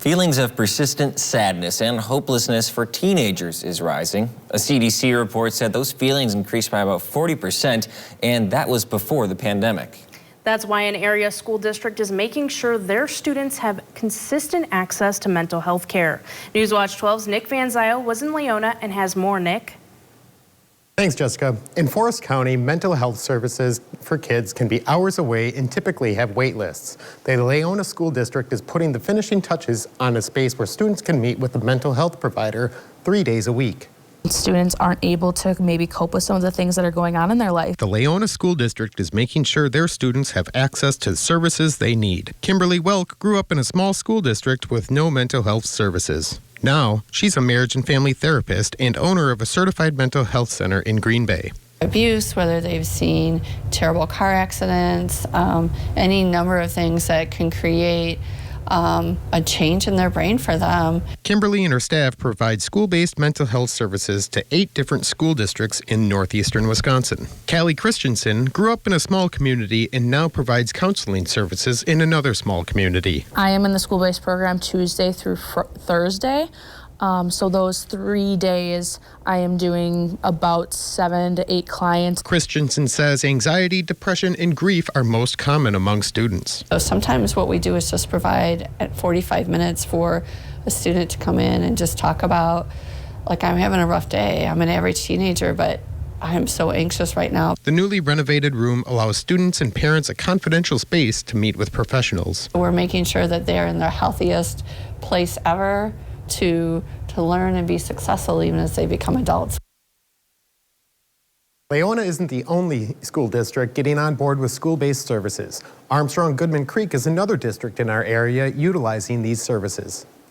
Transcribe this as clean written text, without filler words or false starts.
Feelings of persistent sadness and hopelessness for teenagers is rising. A CDC report said those feelings increased by about 40%, and that was before the pandemic. That's why an area school district is making sure their students have consistent access to mental health care. Newswatch 12's Nick Van Zyl was in Laona and has more. Nick. Thanks, Jessica. In Forest County, mental health services for kids can be hours away and typically have wait lists. The Laona School District is putting the finishing touches on a space where students can meet with a mental health provider 3 days a week. Students aren't able to maybe cope with some of the things that are going on in their life. The Laona School District is making sure their students have access to the services they need. Kimberly Welk grew up in a small school district with no mental health services. Now, she's a marriage and family therapist and owner of a certified mental health center in Green Bay. Abuse, whether they've seen terrible car accidents, any number of things that can create a change in their brain for them. Kimberly and her staff provide school-based mental health services to 8 different school districts in northeastern Wisconsin. Callie Christensen grew up in a small community and now provides counseling services in another small community. I am in the school-based program Tuesday through Thursday. So those 3 days, I am doing about 7 to 8 clients. Christensen says anxiety, depression, and grief are most common among students. So sometimes what we do is just provide at 45 minutes for a student to come in and just talk about, like, I'm having a rough day. I'm an average teenager, but I'm so anxious right now. The newly renovated room allows students and parents a confidential space to meet with professionals. We're making sure that they're in their healthiest place ever to learn and be successful even as they become adults. Laona isn't the only school district getting on board with school-based services. Armstrong Goodman Creek is another district in our area utilizing these services.